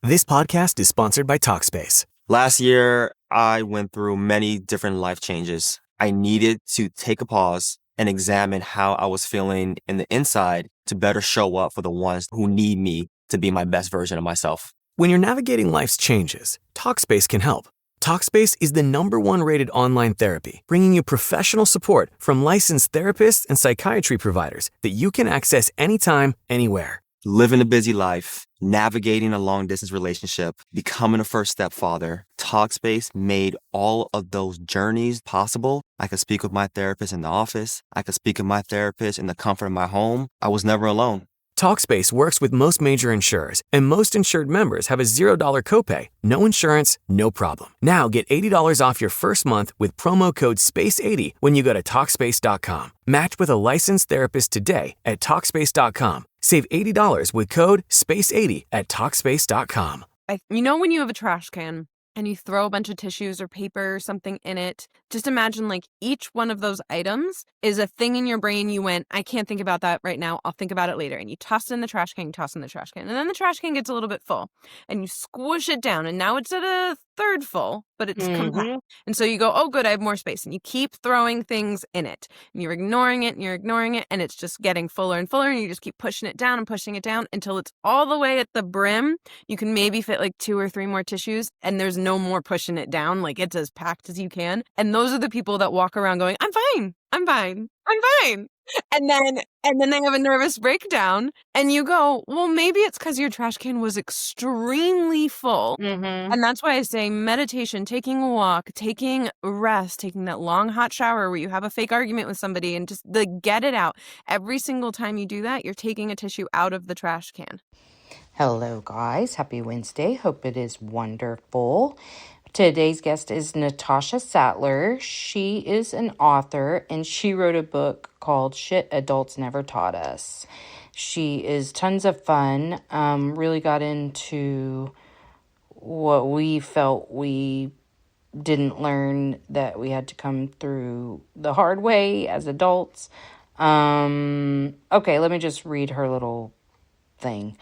This podcast is sponsored by Talkspace. Last year, I went through many different life changes. I needed to take a pause and examine how I was feeling in the inside to better show up for the ones who need me to be my best version of myself. When you're navigating life's changes, Talkspace can help. Talkspace is the #1 rated online therapy, bringing you professional support from licensed therapists and psychiatry providers that you can access anytime, anywhere. Living a busy life, navigating a long-distance relationship, becoming a first-step father, Talkspace made all of those journeys possible. I could speak with my therapist in the office. I could speak with my therapist in the comfort of my home. I was never alone. Talkspace works with most major insurers, and most insured members have a $0 copay. No insurance, no problem. Now get $80 off your first month with promo code SPACE80 when you go to Talkspace.com. Match with a licensed therapist today at Talkspace.com. Save $80 with code SPACE80 at Talkspace.com. You know when you have a trash can and you throw a bunch of tissues or paper or something in it, just imagine like each one of those items is a thing in your brain you went, I can't think about that right now. I'll think about it later. And you toss it in the trash can, And then the trash can gets a little bit full and you squish it down. And now it's at a third full, but it's compact. And so you go, oh, good, I have more space. And you keep throwing things in it. And you're ignoring it and you're ignoring it. And it's just getting fuller and fuller. And you just keep pushing it down and pushing it down until it's all the way at the brim. You can maybe fit like 2 or 3 more tissues and there's no more pushing it down. Like it's as packed as you can. And those are the people that walk around going, I'm fine. And then they have a nervous breakdown and you go, well, maybe it's because your trash can was extremely full. And that's why I say meditation, taking a walk, taking a rest, taking that long hot shower where you have a fake argument with somebody and just get it out. Every single time you do that, you're taking a tissue out of the trash can. Hello, guys. Happy Wednesday. Hope it is wonderful. Today's guest is Natasha Sattle. She is an author, and she wrote a book called Shit Adults Never Taught Us. She is tons of fun, really got into what we felt we didn't learn that we had to come through the hard way as adults. Okay, let me just read her little thing.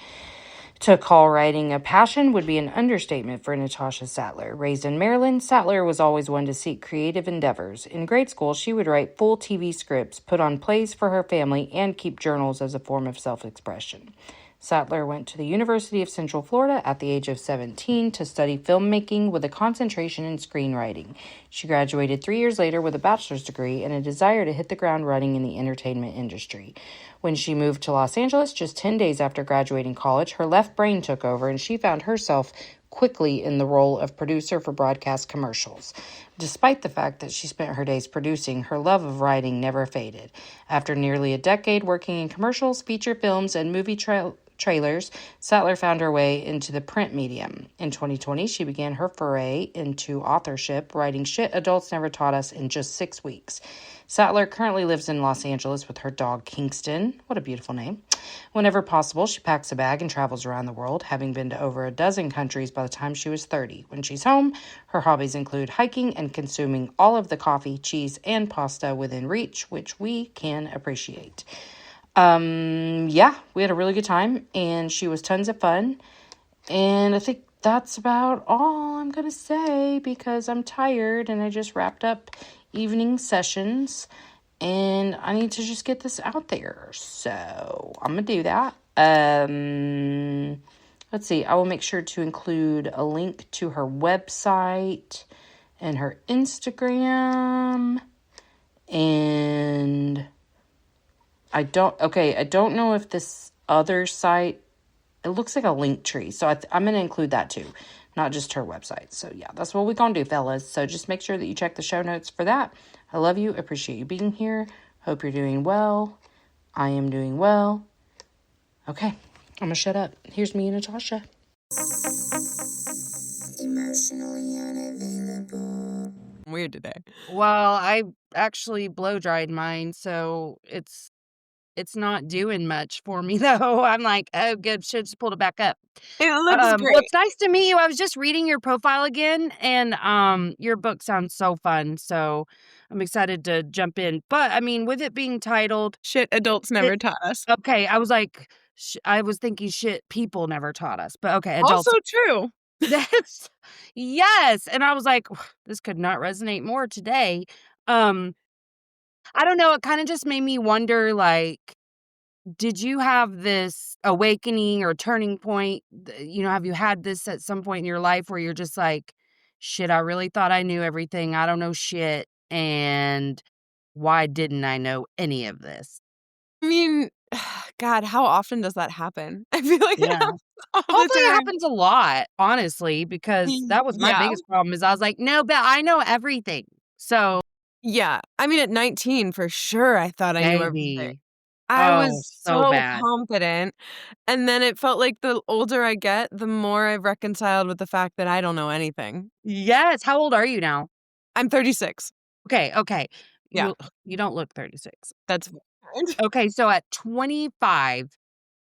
To call writing a passion would be an understatement for Natasha Sattle. Raised in Maryland, Sattle was always one to seek creative endeavors. In grade school, she would write full TV scripts, put on plays for her family, and keep journals as a form of self-expression. Sattle went to the University of Central Florida at the age of 17 to study filmmaking with a concentration in screenwriting. She graduated 3 years later with a bachelor's degree and a desire to hit the ground running in the entertainment industry. When she moved to Los Angeles just 10 days after graduating college, her left brain took over and she found herself quickly in the role of producer for broadcast commercials. Despite the fact that she spent her days producing, her love of writing never faded. After nearly a decade working in commercials, feature films, and movie trailers, Sattle found her way into the print medium. In 2020, she began her foray into authorship, writing Shit Adults Never Taught Us in just 6 weeks. Sattle currently lives in Los Angeles with her dog Kingston. What a beautiful name. Whenever possible, she packs a bag and travels around the world, having been to over a dozen countries by the time she was 30. When she's home, her hobbies include hiking and consuming all of the coffee, cheese, and pasta within reach, which we can appreciate. We had a really good time and she was tons of fun. And I think that's about all I'm going to say because I'm tired and I just wrapped up evening sessions and I need to just get this out there. So I'm going to do that. Let's see. I will make sure to include a link to her website and her Instagram and I don't know if this other site, it looks like a link tree. So I'm going to include that too, not just her website. So yeah, that's what we're going to do, fellas. So just make sure that you check the show notes for that. I love you. Appreciate you being here. Hope you're doing well. I am doing well. Okay, I'm going to shut up. Here's me and Natasha. Emotionally unavailable. Weird today. Well, I actually blow dried mine, so it's not doing much for me, though. I'm like, oh, good. Should just pulled it back up. It looks Well, great. it's nice to meet you. I was just reading your profile again, and your book sounds so fun. So I'm excited to jump in. But, I mean, with it being titled Shit Adults Never Taught Us. Okay, I was like, I was thinking shit people never taught us, but okay, Also adults. true. That's yes, and I was like, "This could not resonate more today." Um, I don't know, it kinda just made me wonder, like, did you have this awakening or turning point? Have you had this at some point in your life where you're just like, "Shit, I really thought I knew everything. I don't know shit, and why didn't I know any of this?" I mean, God, how often does that happen? I feel like it Yeah. happens all the Hopefully it time. happens a lot, honestly, because that was my Yeah. biggest problem is I was like, "No, but I know everything." So, Yeah. I mean, at 19, for sure, I thought I knew everything. baby. I Oh, was so so bad. confident, and then it felt like the older I get, the more I've reconciled with the fact that I don't know anything. Yes, how old are you now? I'm 36. Okay, okay. Yeah, You don't look 36. that's fine. Okay, so at 25,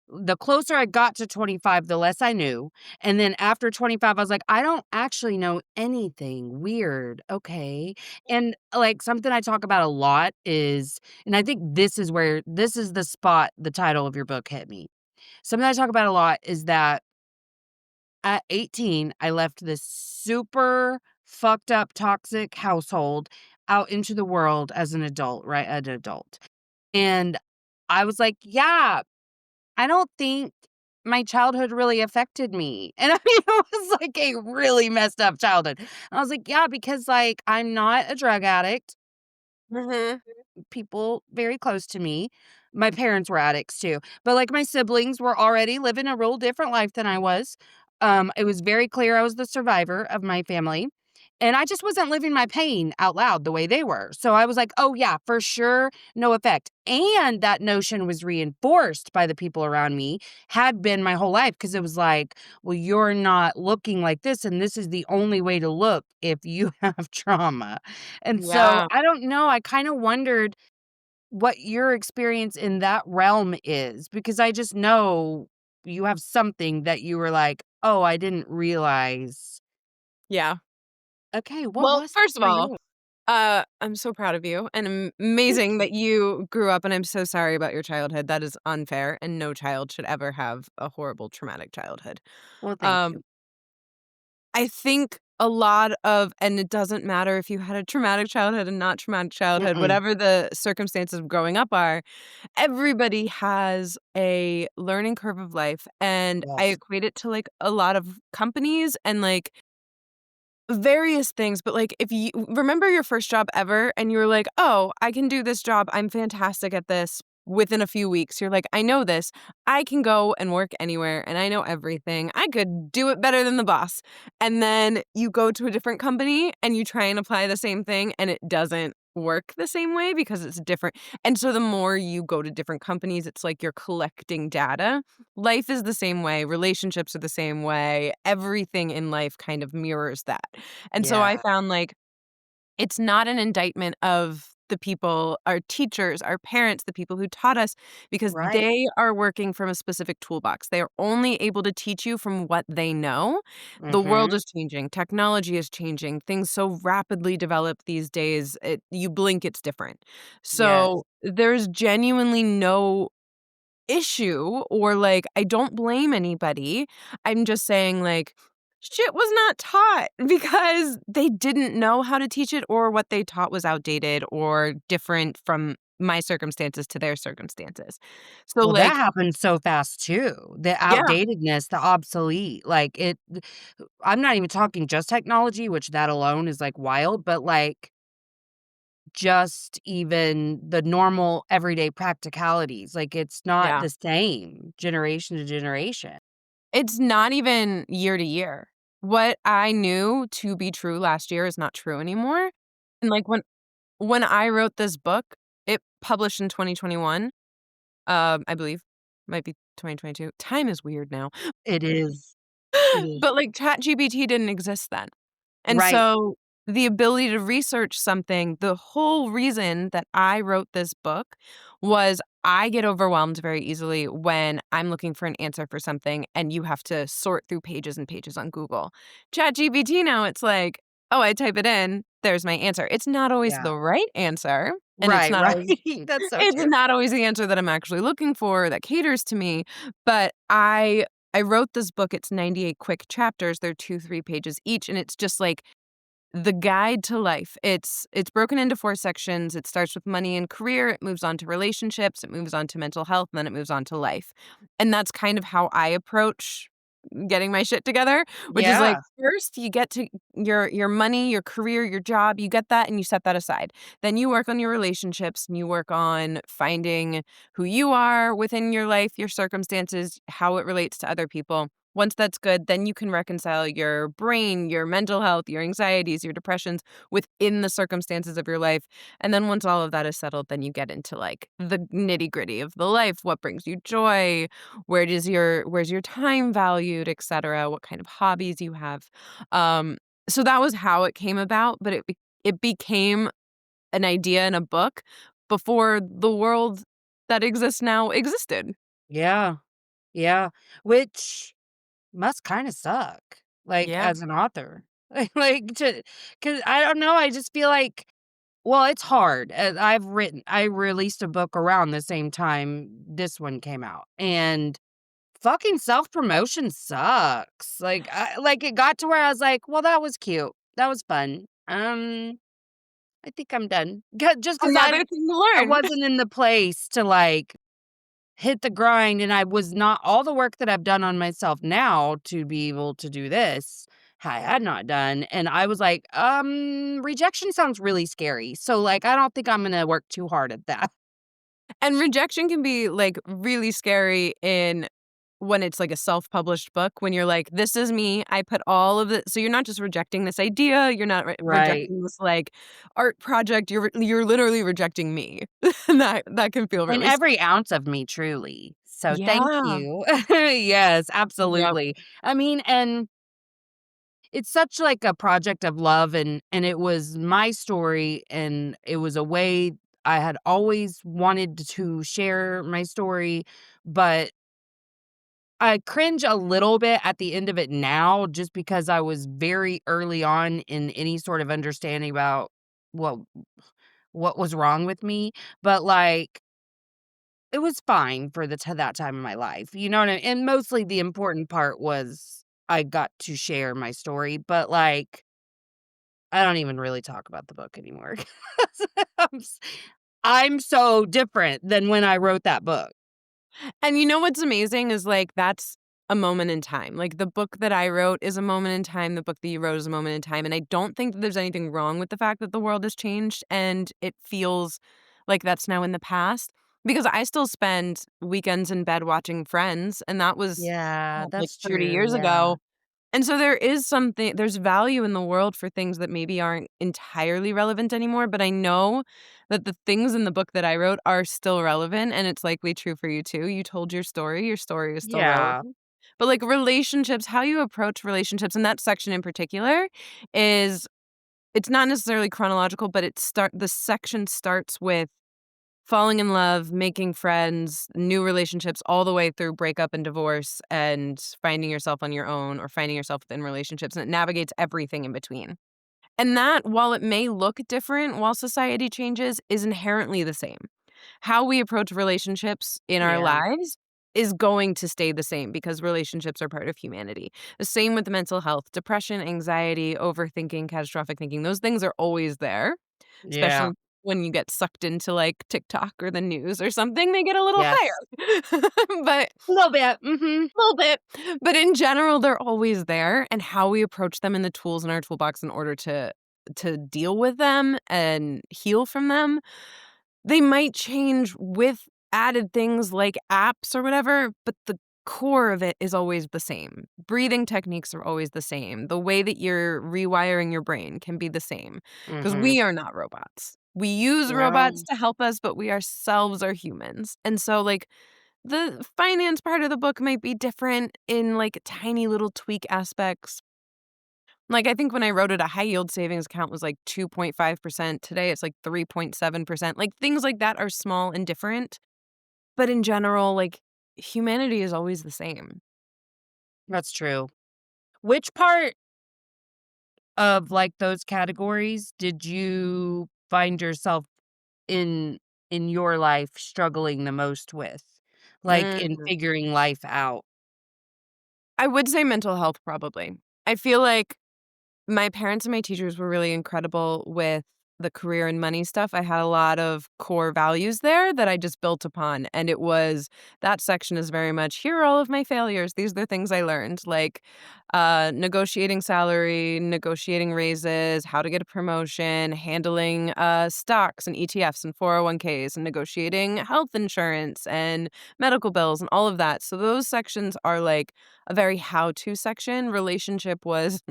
the closer I got to 25, the less I knew, and then after 25, I was like, "I don't actually know anything. Weird, okay." And, like, something I talk about a lot is and I think this is the spot the title of your book hit me. Something I talk about a lot is that at 18, I left this super fucked up toxic household out into the world as an adult, right? An adult. And I was like, yeah, I don't think my childhood really affected me. And I mean, it was like a really messed up childhood. I was like, yeah, because like I'm not a drug addict. Mhm. People very close to me. My parents were addicts too, but, like, my siblings were already living a real different life than I was. It was very clear I was the survivor of my family, and I just wasn't living my pain out loud the way they were. So I was like, "Oh, yeah, for sure, no effect." And that notion was reinforced by the people around me, had been my whole life because it was like, "Well, you're not looking like this, and this is the only way to look if you have trauma." And so, Yeah. I don't know, I kinda wondered what your experience in that realm is, because I just know you have something that you were like, "Oh, I didn't realize." Yeah. Okay, what Well, was it first of for all, you? I'm so proud of you and Thank amazing you. that you grew up, and I'm so sorry about your childhood. That is unfair, and no child should ever have a horrible traumatic childhood. Well, thank Um, you. I think a lot of and it doesn't matter if you had a traumatic childhood and not traumatic childhood, Mm-mm. whatever the circumstances of growing up are, everybody has a learning curve of life, and I Yes. equate it to, like, a lot of companies and, like, various things, but, like, if you remember your first job ever and you were like, "Oh, I can do this job, I'm fantastic at this." Within a few weeks, you're like, "I know this. I can go and work anywhere, and I know everything. I could do it better than the boss." And then you go to a different company and you try and apply the same thing, and it doesn't work the same way because it's different. And so the more you go to different companies, it's like you're collecting data. Life is the same way, relationships are the same way, everything in life kind of mirrors that. And so I Yeah. found, like, it's not an indictment of the people, our teachers, our parents, the people who taught us, because Right. they are working from a specific toolbox. They are only able to teach you from what they know. The world Mhm. is changing, technology is changing, things so rapidly develop these days, you blink, it's different. Yes. So, there's genuinely no issue or, like, I don't blame anybody. I'm just saying, like, shit was not taught because they didn't know how to teach it or what they taught was outdated or different from my circumstances to their circumstances. So, Well, that like, happens so fast too. The yeah, outdatedness, the obsolete, like, I'm not even talking just technology, which that alone is, like, wild, but, like, just even the normal everyday practicalities, like, it's not yeah. the same generation to generation. It's not even year to year. What I knew to be true last year is not true anymore. And, like, when I wrote this book, it published in 2021. I believe. Might be 2022. Time is weird now. It is. It is. But, like, ChatGPT didn't exist then. And Right. so the ability to research something, the whole reason that I wrote this book was I get overwhelmed very easily when I'm looking for an answer for something and you have to sort through pages and pages on Google. ChatGPT now, it's like, "Oh, I type it in, there's my answer." It's not always Yeah. the right answer. And Right, right. That's so it's true. not always the answer that I'm actually looking for that caters to me, but I wrote this book, it's 98 quick chapters, they're 2, 3 pages each, and it's just like the guide to life. It's broken into 4 sections. It starts with money and career, it moves on to relationships, it moves on to mental health, and then it moves on to life. And that's kind of how I approach getting my shit together, which is like Yeah. first you get to your money, your career, your job, you get that and you set that aside. Then you work on your relationships and you work on finding who you are within your life, your circumstances, how it relates to other people. Once that's good, then you can reconcile your brain, your mental health, your anxieties, your depressions within the circumstances of your life. And then once all of that is settled, then you get into like the nitty-gritty of the life, what brings you joy, where's your time valued, et cetera, what kind of hobbies you have. Um, so that was how it came about, but it became an idea in a book before the world that exists now existed. Yeah. Yeah. Which must kinda suck, like, Yeah. as an author. Like, to, cause I don't know, I just feel like, well, it's hard. I released a book around the same time this one came out, and fucking self-promotion sucks. Like, it got to where I was like, "Well, that was cute. That was fun. I think I'm done." Just because Another thing to I learn. wasn't in the place to, like, hit the grind, and I was not all the work that I've done on myself now to be able to do this, I had not done, and I was like, rejection sounds really scary, so, like, I don't think I'm gonna work too hard at that." And rejection can be, like, really scary in when it's, like, a self-published book, when you're like, "This is me, I put all of it." So you're not just rejecting this idea, you're not Right. rejecting this, like, art project, you're literally rejecting me. And that can feel And really every ounce of me, truly. So, thank Yeah. you. Yes, Yep. absolutely. I mean, and it's such like a project of love, and it was my story, and it was a way I had always wanted to share my story, but I cringe a little bit at the end of it now just because I was very early on in any sort of understanding about what what was wrong with me, but, like, it was fine for that time in my life, you know what I mean? And mostly the important part was I got to share my story, but, like, I don't even really talk about the book anymore 'cause I'm so different than when I wrote that book. And you know what's amazing is, like, that's a moment in time. Like, the book that I wrote is a moment in time, the book that you wrote is a moment in time, and I don't think that there's anything wrong with the fact that the world has changed and it feels like that's now in the past, because I still spend weekends in bed watching Friends, and that was, Yeah, like, that's 30 true, years yeah. ago. And so there's value in the world for things that maybe aren't entirely relevant anymore, but I know that the things in the book that I wrote are still relevant, and it's likely true for you too. You told your story is still Yeah, relevant. But, like, relationships, how you approach relationships, and that section in particular is it's not necessarily chronological, but the section starts with falling in love, making friends, new relationships, all the way through breakup and divorce and finding yourself on your own or finding yourself within relationships, and it navigates everything in between. And that, while it may look different while society changes, is inherently the same. How we approach relationships in our yeah, lives is going to stay the same because relationships are part of humanity. The same with mental health, depression, anxiety, overthinking, catastrophic thinking. Those things are always there, yeah, especially when you get sucked into like TikTok or the news or something, they get a little yes. higher. But A little bit, mhm. a little bit. But in general, they're always there, and how we approach them and the tools in our toolbox in order to deal with them and heal from them, they might change with added things like apps or whatever, but the core of it is always the same. Breathing techniques are always the same. The way that you're rewiring your brain can be the same because Mhm. we are not robots. We use Yeah. robots to help us, but we ourselves are humans. And so, like, the finance part of the book might be different in like tiny little tweak aspects. Like, I think when I wrote it, a high yield savings account was like 2.5%. Today it's like 3.7%. Like, things like that are small and different. But in general, like, humanity is always the same. That's true. Which part of, like, those categories did you find yourself in your life struggling the most with? Like, in Mm. figuring life out? I would say mental health probably. I feel like my parents and my teachers were really incredible with the career and money stuff. I had a lot of core values there that I just built upon, and it was that section is very much, "Here are all of my failures. These are the things I learned," like, negotiating salary, negotiating raises, how to get a promotion, handling, stocks and ETFs and 401ks, and negotiating health insurance and medical bills and all of that. So those sections are, like, a very how-to section. Relationship was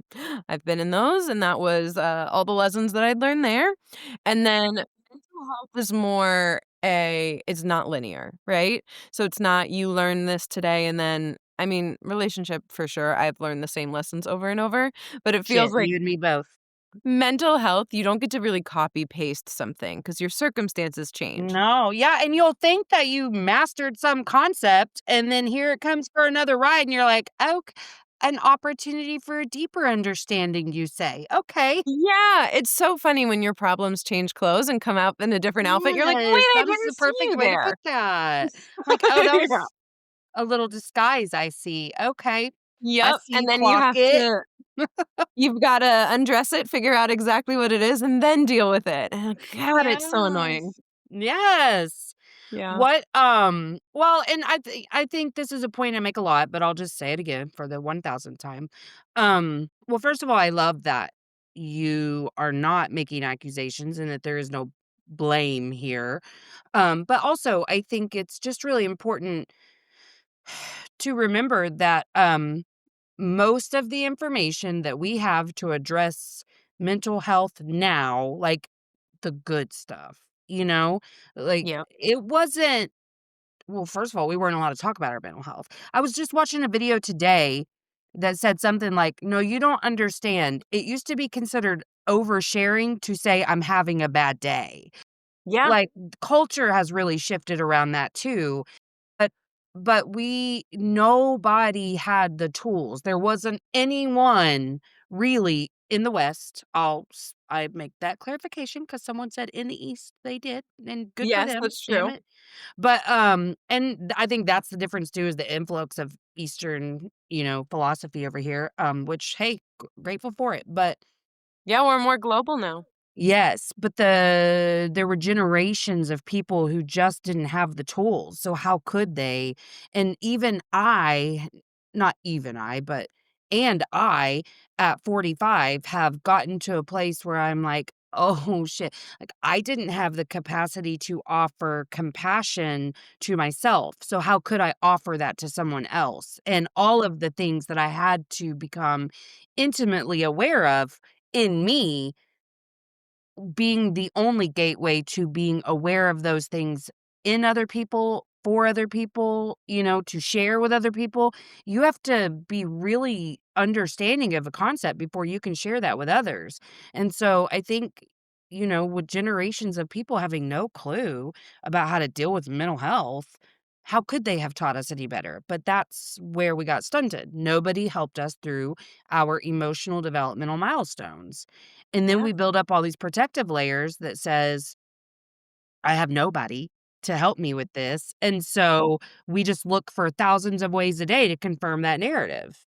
I've been in those, and that was, all the lessons that I'd learned there. And then mental health is more it's not linear, right? So it's not you learn this today and then I mean, relationship for sure, I've learned the same lessons over and over, but it feels Shit, like you and me both. mental health, you don't get to really copy paste something because your circumstances change. No, yeah, and you'll think that you mastered some concept, and then here it comes for another ride, and you're like, "Oh, an opportunity for a deeper understanding," you say. "Okay." Yeah, it's so funny when your problems change clothes and come out in a different outfit. You're like, "Wait, Yes, I that is didn't the see perfect you way to put there." that. Like, "Oh, that Yeah. was a little disguise I see. Okay. I Yep, see and you then you clock have it." to you've gotta undress it, figure out exactly what it is, and then deal with it. And God, it's so annoying. Yes. Yes. Yeah. I think this is a point I make a lot, but I'll just say it again for the 1000th time. Well, first of all, I love that you are not making accusations and that there is no blame here. But also I think it's just really important to remember that most of the information that we have to address mental health now, like the good stuff, like Yep. it wasn't well, first of all, we weren't allowed to talk about our mental health. I was just watching a video today that said something like, "No, you don't understand. It used to be considered oversharing to say I'm having a bad day." Yeah. Like, culture has really shifted around that too. But nobody had the tools. There wasn't anyone really in the West. I make that clarification because someone said in the East they did, and good for Yes, them, that's damn true. it. But, I think that's the difference too is the influx of Eastern, philosophy over here, which, hey, grateful for it. But Yeah, we're more global now. yes, but there were generations of people who just didn't have the tools, so how could they? And even I not even I, but and I, at 45, have gotten to a place where I'm like, "Oh, shit." Like, I didn't have the capacity to offer compassion to myself, so how could I offer that to someone else? And all of the things that I had to become intimately aware of in me being the only gateway to being aware of those things in other people, for other people, to share with other people, you have to be really understanding of a concept before you can share that with others. And so I think, with generations of people having no clue about how to deal with mental health, how could they have taught us any better? But that's where we got stunted. Nobody helped us through our emotional developmental milestones. And then Yeah. we build up all these protective layers that says, I have nobody to help me with this. And so we just look for thousands of ways a day to confirm that narrative.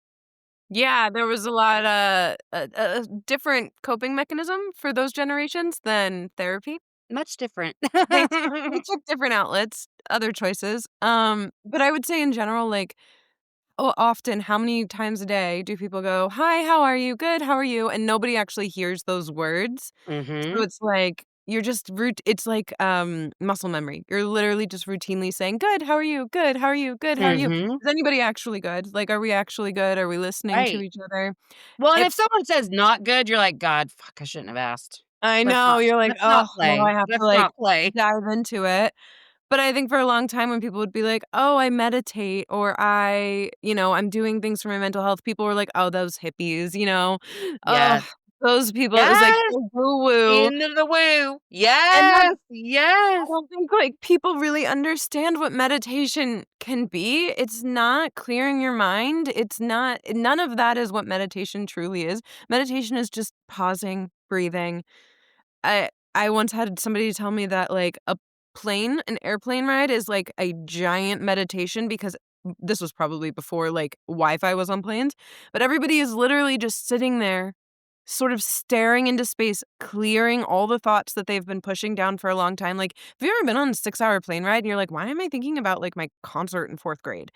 Yeah, there was a lot of different coping mechanism for those generations than therapy. Much different. They they took different outlets, other choices. But I would say in general, like, often, how many times a day do people go, "Hi, how are you? Good, how are you?" And nobody actually hears those words. So Mhm. it's like you're just it's like, muscle memory. You're literally just routinely saying, "Good, how are you? Good, how are you? Good, how are you?" Mhm. Is anybody actually good? Like, are we actually good? Are we listening to Right. each other? Well, and If if someone says not good, you're like, "God, fuck, I shouldn't have asked. I know, you're like, Let's "Oh, not now play. I have to, Let's like, not play." dive into it." But I think for a long time when people would be like, "Oh, I meditate," or I'm doing things for my mental health," people were like, "Oh, those hippies," you know? Ugh, Yes. those people, it was like Yes! so woo-woo. Into the woo. And that's Yes! I Yes! don't think, like, people really understand what meditation can be. It's not clearing your mind. It's not none of that is what meditation truly is. Meditation is just pausing, breathing. I once had somebody tell me that, like, an airplane ride is like a giant meditation because this was probably before, like, Wi-Fi was on planes, but everybody is literally just sitting there, sort of staring into space, clearing all the thoughts that they've been pushing down for a long time. Like, have you ever been on a 6-hour plane ride and you're like, "Why am I thinking about, like, my concert in 4th grade?"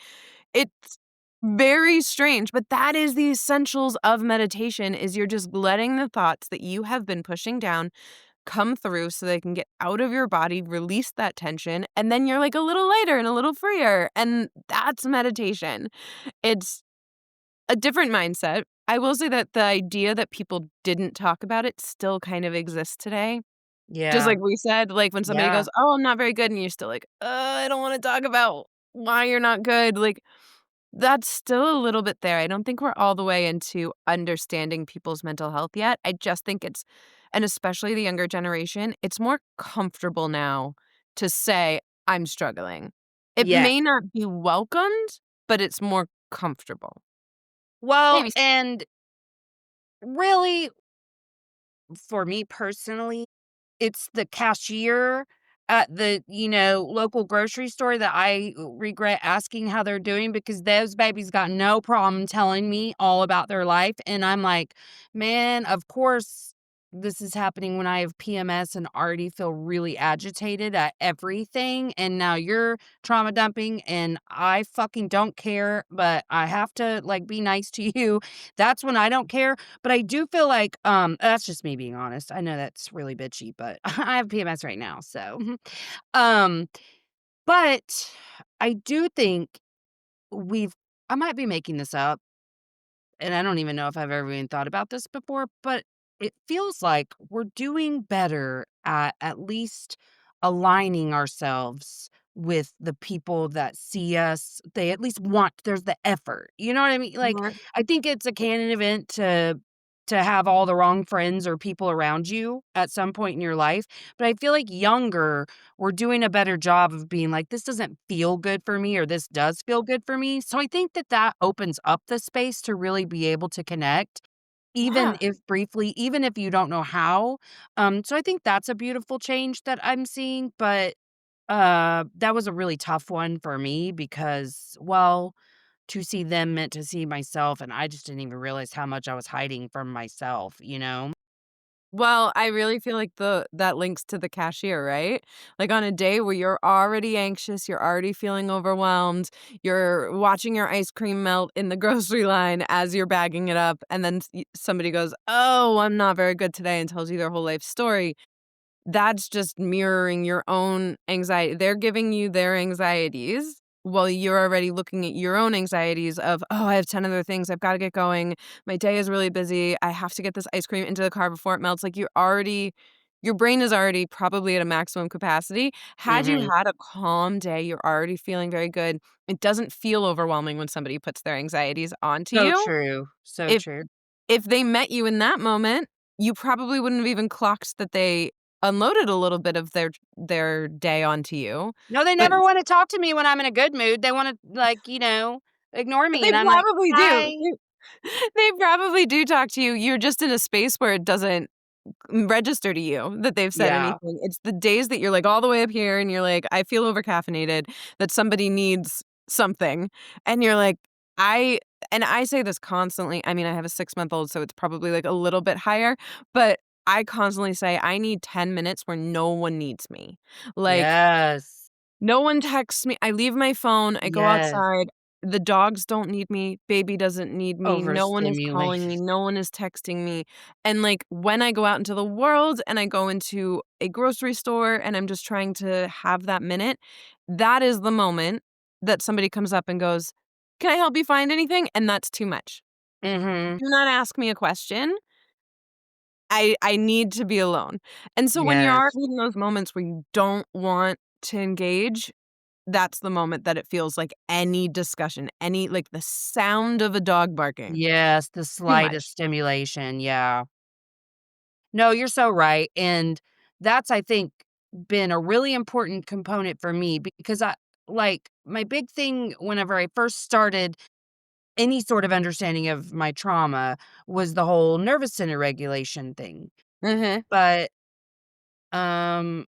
It's very strange, but that is the essentials of meditation is you're just letting the thoughts that you have been pushing down come through so they can get out of your body, release that tension, and then you're, like, a little lighter and a little freer, and that's meditation. It's a different mindset. I will say that the idea that people didn't talk about it still kind of exists today. Just Yeah. like we said, like, when somebody Yeah. goes, "Oh, I'm not very good," and you're still like, I don't wanna talk about why you're not good," like, that's still a little bit there. I don't think we're all the way into understanding people's mental health yet. I just think it's and especially the younger generation, it's more comfortable now to say, "I'm struggling." It Yeah. may not be welcomed, but it's more comfortable. Well, Maybe s and really, for me personally, it's the cashier at the, local grocery store that I regret asking how they're doing because those babies got no problem telling me all about their life, and I'm like, "Man, of course this is happening when I have PMS and already feel really agitated at everything, and now you're trauma dumping, and I fucking don't care, but I have to, like, be nice to you." That's when I don't care, but I do feel like, that's just me being honest. I know that's really bitchy, but I have PMS right now, so, um, but I do think we've I might be making this up, and I don't even know if I've ever even thought about this before, but it feels like we're doing better at least aligning ourselves with the people that see us. They at least want there's the effort. You know what I mean? Like, Right. I think it's a canon event to have all the wrong friends or people around you at some point in your life. But I feel like younger, we're doing a better job of being like, this doesn't feel good for me or this does feel good for me. So I think that that opens up the space to really be able to connect, even Yeah. if briefly, even if you don't know how. So I think that's a beautiful change that I'm seeing. But that was a really tough one for me because, well, to see them meant to see myself, and I just didn't even realize how much I was hiding from myself, you know? Well, I really feel like that links to the cashier, right? Like, on a day where you're already anxious, you're already feeling overwhelmed, you're watching your ice cream melt in the grocery line as you're bagging it up, and then somebody goes, "Oh, I'm not very good today," and tells you their whole life story. That's just mirroring your own anxiety. They're giving you their anxieties while you're already looking at your own anxieties of, "Oh, I have 10 other things. I've gotta get going. My day is really busy. I have to get this ice cream into the car before it melts." Like, your brain is already probably at a maximum capacity. Had you Mhm. had a calm day, you're already feeling very good. It doesn't feel overwhelming when somebody puts their anxieties onto So you. true, so If true. if they met you in that moment, you probably wouldn't have even clocked that they unloaded a little bit of their day onto you, No, they but never wanna talk to me when I'm in a good mood. They wanna, like, ignore me, they and I'm like, probably do. "Hi." They probably do talk to you. You're just in a space where it doesn't register to you that they've said Yeah. anything. It's the days that you're, like, all the way up here and you're like, "I feel overcaffeinated," that somebody needs something, and you're like, "I" and I say this constantly. I mean, I have a 6-month-old, so it's probably, like, a little bit higher, but I constantly say, "I need 10 minutes where no one needs me." Like, Yes. no one texts me. I leave my phone, I go Yes. outside. The dogs don't need me, baby doesn't need me, no one is calling me, Overstimulated. no one is texting me, and, like, when I go out into the world and I go into a grocery store and I'm just trying to have that minute, that is the moment that somebody comes up and goes, "Can I help you find anything?" And that's too much. Mhm. Do not ask me a question. I need to be alone. And so when you're Yes. already in those moments where you don't want to engage, that's the moment that it feels like any discussion, any like, the sound of a dog barking, Yes, the too slightest much. stimulation, yeah. No, you're so right, and that's, I think, been a really important component for me because my big thing whenever I first started any sort of understanding of my trauma was the whole nervous center regulation thing, Mhm. but Um,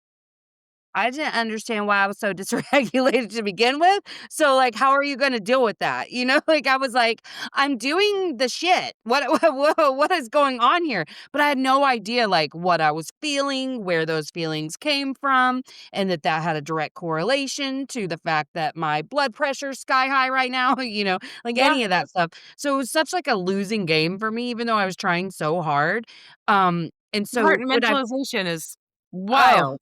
I didn't understand why I was so dysregulated to begin with. So, like, how are you gonna deal with that? Like, I was like, "I'm doing the shit. What is going on here?" But I had no idea, like, what I was feeling, where those feelings came from, and that had a direct correlation to the fact that my blood pressure's sky high right now, like, Yeah. any of that stuff. So, it was such, like, a losing game for me, even though I was trying so hard. And so when I Compartmentalization is oh wild.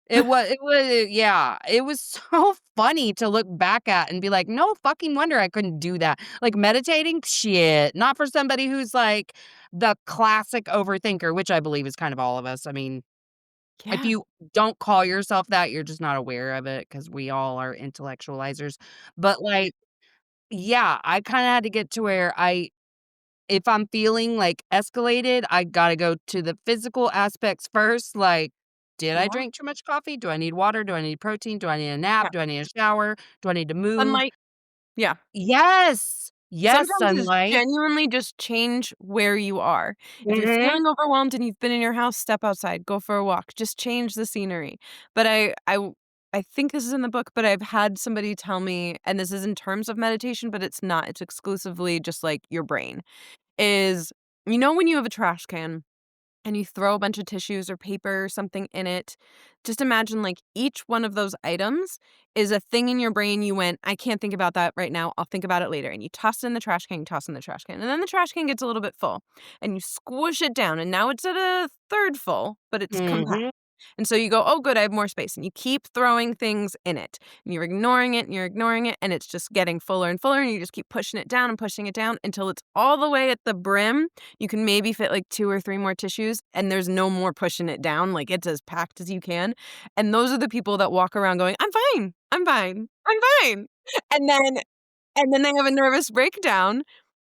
it was yeah, it was so funny to look back at and be like, "No fucking wonder I couldn't do that." Like, meditating? Shit, not for somebody who's, like, the classic overthinker, which I believe is kind of all of us. I mean, if Yeah. you don't call yourself that, you're just not aware of it because we all are intellectualizers. But, like, yeah, I kinda had to get to where if I'm feeling, like, escalated, I gotta go to the physical aspects first, like, did I Yeah. drink too much coffee? Do I need water? Do I need protein? Do I need a Yeah. nap? Do I need a shower? Do I need to move? Sunlight. Yeah. Yes! Yes, Sometimes it's sunlight. genuinely just change where you are. If you're Mhm. feeling overwhelmed and you've been in your house, step outside, go for a walk, just change the scenery. But I think this is in the book, but I've had somebody tell me, and this is in terms of meditation, but it's not. It's exclusively just like your brain. Is when you have a trash can and you throw a bunch of tissues or paper or something in it, just imagine like each one of those items is a thing in your brain you went, I can't think about that right now. I'll think about it later. And you toss it in the trash can, you toss it in the trash can. And then the trash can gets a little bit full and you squish it down. And now it's at a third full, but it's compact. Mhm. And so you go, oh, good, I have more space. And you keep throwing things in it. And you're ignoring it and you're ignoring it. And it's just getting fuller and fuller. And you just keep pushing it down and pushing it down until it's all the way at the brim. You can maybe fit like 2 or 3 more tissues. And there's no more pushing it down. Like it's as packed as you can. And those are the people that walk around going, I'm fine. I'm fine. I'm fine. And then and then they have a nervous breakdown.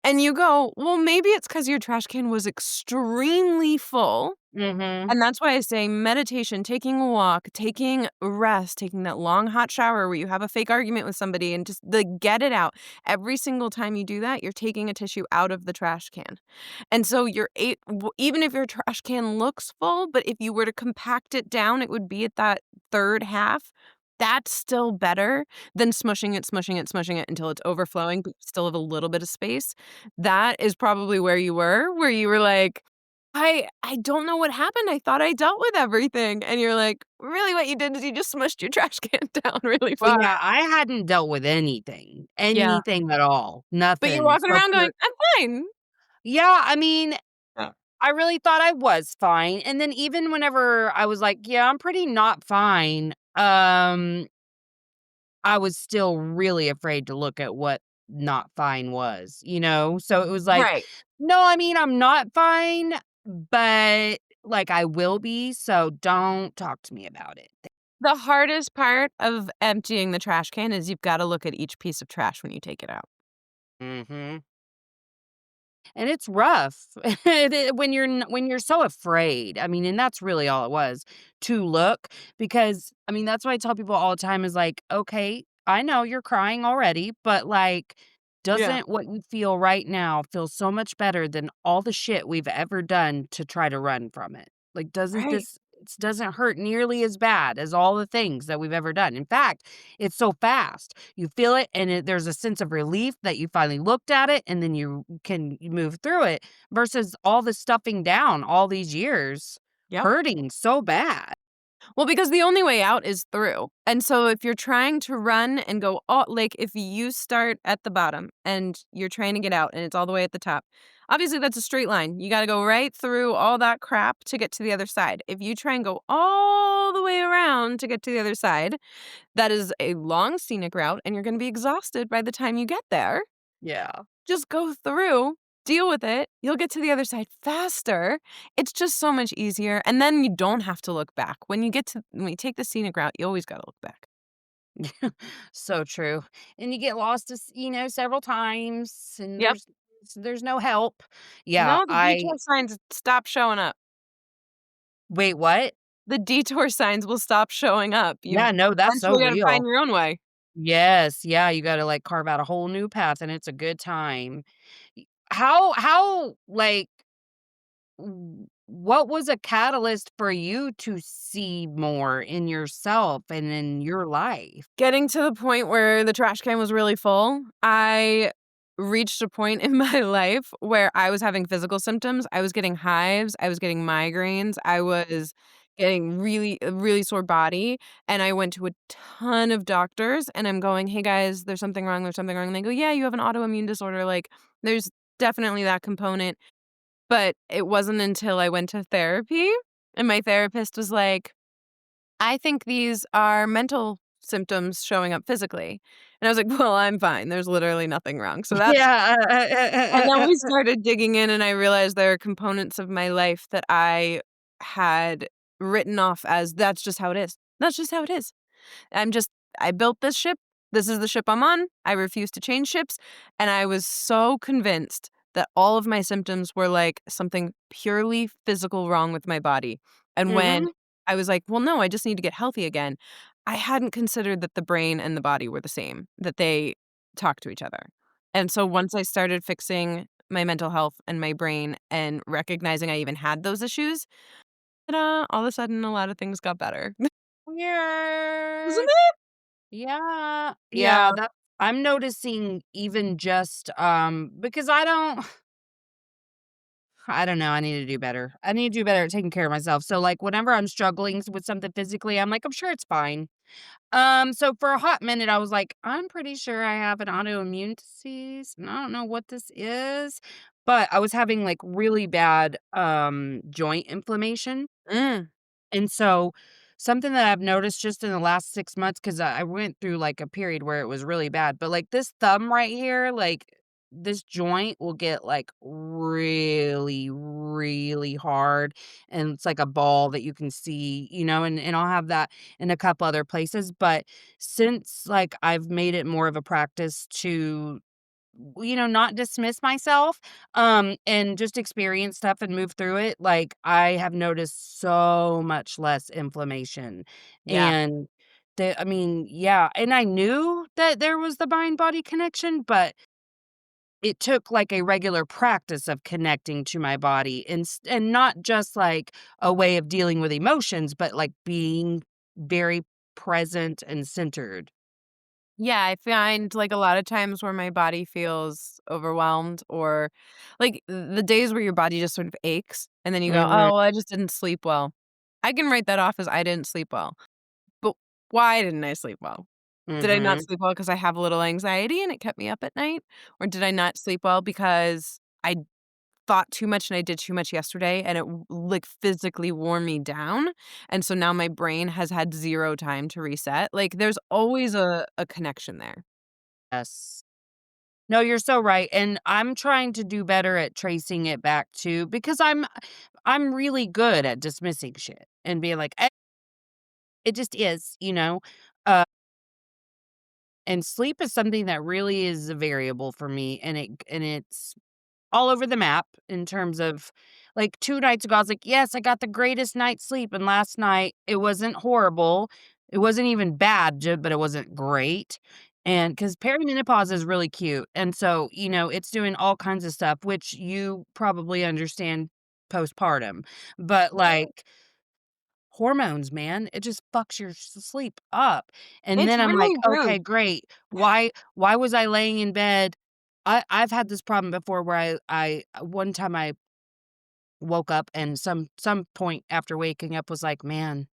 And you go, well, maybe it's because your trash can was extremely full Mhm. and that's why I say meditation, taking a walk, taking a rest, taking that long hot shower where you have a fake argument with somebody and just get it out. Every single time you do that, you're taking a tissue out of the trash can. And so even if your trash can looks full, but if you were to compact it down, it would be at that third half. That's still better than smushing it, smushing it, smushing it until it's overflowing, but you still have a little bit of space. That is probably where you were like, I don't know what happened. I thought I dealt with everything. And you're like, really what you did is you just smushed your trash can down really Well, fast. yeah, I hadn't dealt with Yeah. anything at all, But you're nothing. walking So around going, for I'm fine. yeah, I mean, Yeah. I really thought I was fine, and then even whenever I was like, "Yeah, I'm pretty not fine," I was still really afraid to look at what not fine was? So it was like, Right. "No, I mean, I'm not fine, but, like, I will be, so don't talk to me about it." The hardest part of emptying the trash can is you've got to look at each piece of trash when you take it out. Mhm. And it's rough when you're so afraid. I mean, and that's really all it was, to look, because I mean, that's what I tell people all the time is like, "Okay, I know you're crying already, but, like, Yeah. doesn't what you feel right now feel so much better than all the shit we've ever done to try to run from it? Like, doesn't Right. this it doesn't hurt nearly as bad as all the things that we've ever done. In fact, it's so fast. You feel it, and there's a sense of relief that you finally looked at it, and then you can move through it versus all the stuffing down all these years, Yep. hurting so bad. Well, because the only way out is through. And so if you're trying to run and go all like if you start at the bottom and you're trying to get out and it's all the way at the top, obviously that's a straight line. You got to go right through all that crap to get to the other side. If you try and go all the way around to get to the other side, that is a long scenic route and you're going to be exhausted by the time you get there. Yeah. Just go through, deal with it. You'll get to the other side faster. It's just so much easier. And then you don't have to look back. When you take the scenic route, you always got to look back. So true. And you get lost, several times, and Yep. there's no help. Yeah, No, the detour signs stop showing up. wait, what? The detour signs will stop showing up. You Yeah, no, that's so eventually got to find real. your own way. Yes, yeah, you gotta, like, carve out a whole new path, and it's a good time. Y how, like what was a catalyst for you to see more in yourself and in your life? Getting to the point where the trash can was really full, I reached a point in my life where I was having physical symptoms. I was getting hives, I was getting migraines, I was getting a really sore body, and I went to a ton of doctors, and I'm going, "Hey, guys, there's something wrong, there's something wrong." And they go, "Yeah, you have an autoimmune disorder." Like, there's definitely that component, but it wasn't until I went to therapy, and my therapist was like, I think these are mental symptoms showing up physically. And I was like, "Well, I'm fine. There's literally nothing wrong." So that's and then Yeah. we started digging in, and I realized there are components of my life that I had written off as, "That's just how it is. That's just how it is. I'm just I built this ship. This is the ship I'm on. I refuse to change ships." And I was so convinced that all of my symptoms were like something purely physical wrong with my body. And when Mhm. I was like, "Well, no, I just need to get healthy again," I hadn't considered that the brain and the body were the same, that they talk to each other. And so once I started fixing my mental health and my brain and recognizing I even had those issues, ta-da, all of a sudden a lot of things got better. Isn't Weird. it? Yeah. Yeah. Yeah, that I'm noticing even just, because I don't know, I need to do better. I need to do better at taking care of myself. So, like, whenever I'm struggling with something physically, I'm like, "I'm sure it's fine." So for a hot minute, I was like, "I'm pretty sure I have an autoimmune disease, and I don't know what this is." But I was having, like, really bad, joint inflammation. Mm. And so, something that I've noticed just in the last 6 months, 'cause I went through, like, a period where it was really bad, but, like, this thumb right here, like, this joint will get, like, really, really hard, and it's like a ball that you can see, and I'll have that in a couple other places, but since, like, I've made it more of a practice to not dismiss myself, and just experience stuff and move through it, like, I have noticed so much less inflammation, Yeah. and I mean, yeah, and I knew that there was the mind body connection, but it took, like, a regular practice of connecting to my body and not just, like, a way of dealing with emotions, but, like, being very present and centered. Yeah, I find, like, a lot of times where my body feels overwhelmed or, like, the days where your body just sort of aches, and then you go, Mhm, "Oh, well, I just didn't sleep well." I can write that off as I didn't sleep well. But why didn't I sleep well? Did I not mhm. sleep well because I have a little anxiety and it kept me up at night? Or did I not sleep well because I thought too much and I did too much yesterday and like, physically wore me down, and so now my brain has had 0 time to reset? Like, there's always a connection there. Yes. No, you're so right, and I'm trying to do better at tracing it back to because I'm really good at dismissing shit and being like, it just is," Uh, and sleep is something that really is a variable for me, and it's all over the map in terms of like 2 nights ago, I was like, "Yes, I got the greatest night's sleep," and last night, it wasn't horrible. It wasn't even bad, but it wasn't great, and because perimenopause is really cute, and so, it's doing all kinds of stuff, which you probably understand postpartum, but, like, hormones, man, it just fucks your sleep up, and It's then I'm like, really "Okay, rude. great. Why was I laying in bed?" I've had this problem before where I one time I woke up and some point after waking up was like, "Man,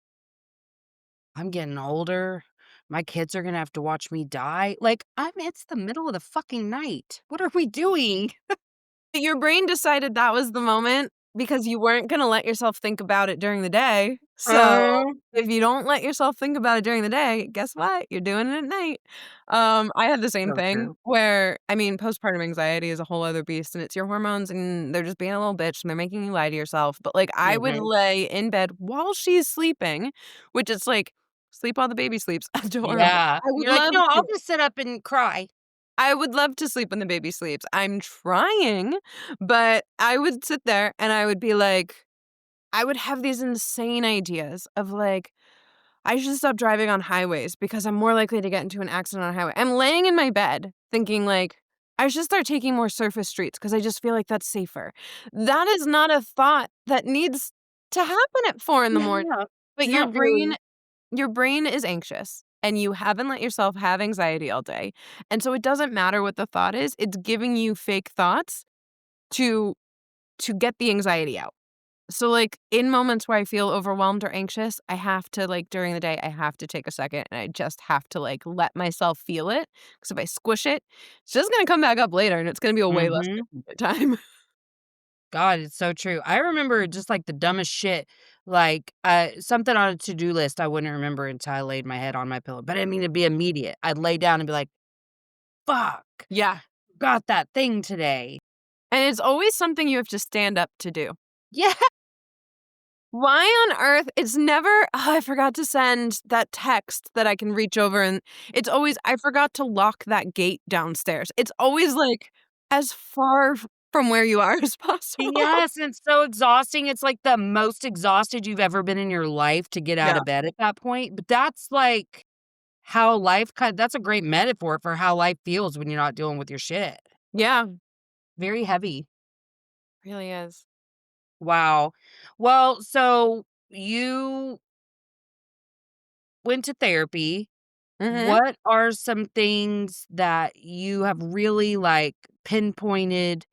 I'm getting older. My kids are gonna have to watch me die." Like, it's the middle of the fucking night. What are we doing? Your brain decided that was the moment because you weren't gonna let yourself think about it during the day. So, Uh, if you don't let yourself think about it during the day, guess what? You're doing it at night. I had the same so thing true. where I mean, postpartum anxiety is a whole other beast, and it's your hormones, and they're just being a little bitch, and they're making you lie to yourself. But, like, I would Mhm. lay in bed while she's sleeping, which is like, sleep while the baby sleeps, adorable. Yeah. I would You're like, love "No, I'll to. just sit up and cry." I would love to sleep when the baby sleeps. I'm trying, but I would sit there and I would be like I would have these insane ideas of like, I should stop driving on highways because I'm more likely to get into an accident on a highway. I'm laying in my bed thinking like, I should start taking more surface streets because I just feel like that's safer. That is not a thought that needs to happen at 4 in the morning. Yeah, But it's not really. your brain is anxious and you haven't let yourself have anxiety all day. And so it doesn't matter what the thought is, it's giving you fake thoughts to get the anxiety out. So, like, in moments where I feel overwhelmed or anxious, I have to, like, during the day, I have to take a second and I just have to, like, let myself feel it. Because if I squish it, it's just gonna come back up later and it's gonna be a way less Mhm. good time. God, it's so true. I remember just, like, the dumbest shit, like, something on a to-do list I wouldn't remember until I laid my head on my pillow, but I mean, it'd be immediate. I'd lay down and be like, "Fuck, Yeah. got that thing today." And it's always something you have to stand up to do. Yeah. Why on earth it's never, "Oh, I forgot to send that text that I can reach over," and it's always, "I forgot to lock that gate downstairs." It's always, like, as far from where you are as possible. Yes, and it's so exhausting. It's, like, the most exhausted you've ever been in your life to get out Yeah. of bed at that point, but that's, like, how life that's a great metaphor for how life feels when you're not dealing with your shit. Yeah, Very heavy. really is. Wow. Well, so you went to therapy. Mhm. What are some things that you have really, like, pinpointed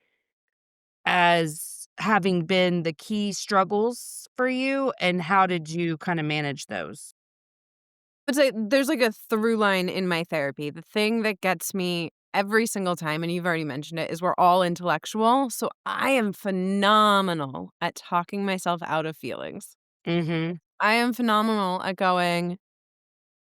as having been the key struggles for you, and how did you kinda manage those? I'd say there's, like, a through line in my therapy. The thing that gets me every single time, and you've already mentioned it, is we're all intellectual, so I am phenomenal at talking myself out of feelings. Mhm. I am phenomenal at going,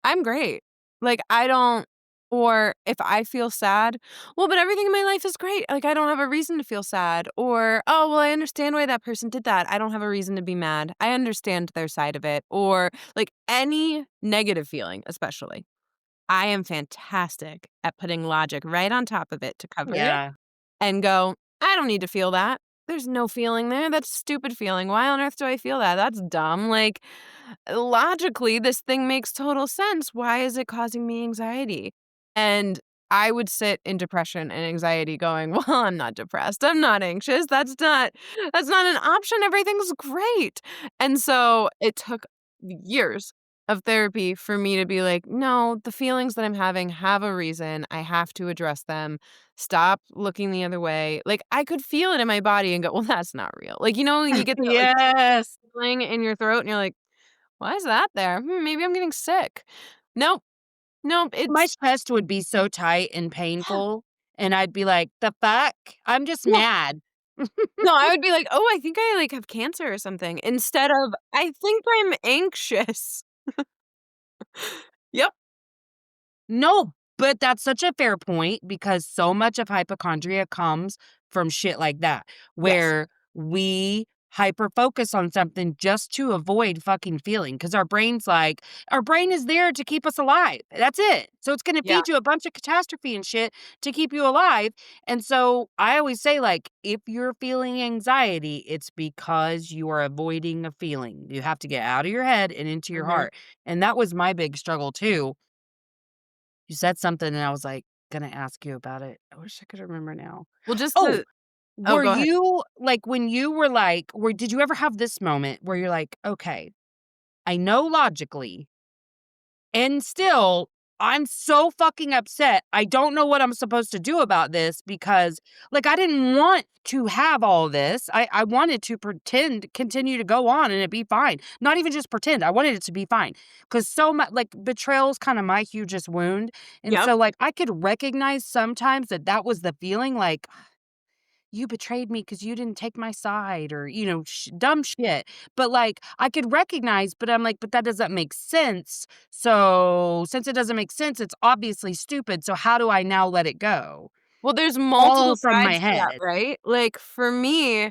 I'm great. Like, I don't, or if I feel sad, well, but everything in my life is great. Like, I don't have a reason to feel sad. Or, oh, well, I understand why that person did that. I don't have a reason to be mad. I understand their side of it. Or, like, any negative feeling, especially. I am fantastic at putting logic right on top of it to cover it Yeah. and go, I don't need to feel that. There's no feeling there. That's a stupid feeling. Why on earth do I feel that? That's dumb. Like, logically, this thing makes total sense. Why is it causing me anxiety? And I would sit in depression and anxiety going, well, I'm not depressed. I'm not anxious. That's not an option. Everything's great. And so it took years of therapy for me to be like, no, the feelings that I'm having have a reason. I have to address them. Stop looking the other way. Like, I could feel it in my body and go, well, that's not real. Like, when you get that, like, Yes. feeling in your throat and you're like, why is that there? Maybe I'm getting sick. Nope. Nope. My It's chest would be so tight and painful, and I'd be like, "The fuck? I'm just yeah. mad." No, I would be like, oh, I think I like have cancer or something instead of I think I'm anxious. Yep. No, but that's such a fair point because so much of hypochondria comes from shit like that, Yes. where we hyper focus on something just to avoid fucking feeling because our brain is there to keep us alive. That's it. So it's going to Yeah. feed you a bunch of catastrophe and shit to keep you alive. And so I always say, like, if you're feeling anxiety, it's because you are avoiding a feeling. You have to get out of your head and into your Mhm. heart. And that was my big struggle too. You said something and I was, like, gonna ask you about it. I wish I could remember now. Well, just Oh, to oh, were go ahead. you like, when you were, like were did you ever have this moment where you're like, "Okay, I know logically and still, I'm so fucking upset. I don't know what I'm supposed to do about this because, like, I didn't want to have all this. I wanted to continue to go on and it be fine. Not even just pretend. I wanted it to be fine. Cause so much, like, betrayal is kind of my hugest wound. And Yep. so, like, I could recognize sometimes that that was the feeling like, you betrayed me because you didn't take my side or, dumb shit. But like, I could recognize, but I'm like, but that doesn't make sense. So since it doesn't make sense, it's obviously stupid. So how do I now let it go? Well, there's All multiple from my sides to that, head. right? Like, for me,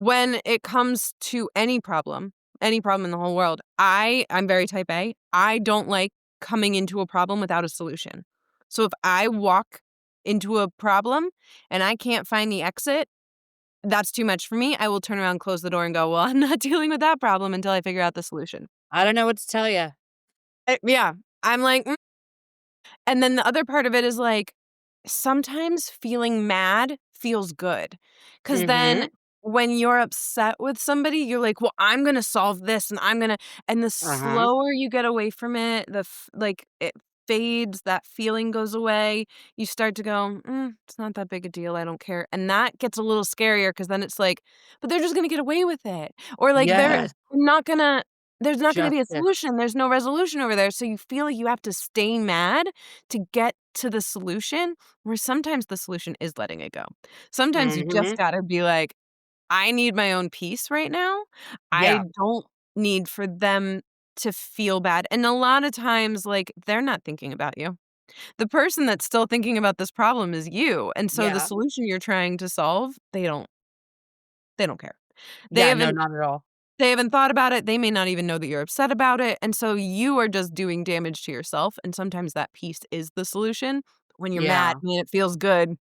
when it comes to any problem in the whole world, I'm very type A. I don't like coming into a problem without a solution. So if I walk into a problem and I can't find the exit, that's too much for me. I will turn around, close the door, and go, well, I'm not dealing with that problem until I figure out the solution. I don't know what to tell you. Yeah. I'm like, and then the other part of it is like, sometimes feeling mad feels good, because then Mhm. when you're upset with somebody, you're like, "Well, I'm gonna solve this, and I'm gonna," and the Uh-huh. slower you get away from it, it fades, that feeling goes away, you start to go, it's not that big a deal, I don't care," and that gets a little scarier, because then it's like, "But they're just gonna get away with it," or, like, Yes. not gonna there's not gonna be a Justice. solution, there's no resolution over there, so you feel like you have to stay mad to get to the solution, where sometimes the solution is letting it go. Sometimes you just Mhm. gotta be like, "I need my own peace right now. I Yeah. don't need for them to feel bad," and a lot of times, like, they're not thinking about you. The person that's still thinking about this problem is you, and so the Yeah. solution you're trying to solve, they don't care. They Yeah, no, haven't not at all. they haven't thought about it, they may not even know that you're upset about it, and so you are just doing damage to yourself, and sometimes that peace is the solution. When you're mad, Yeah. and it feels good.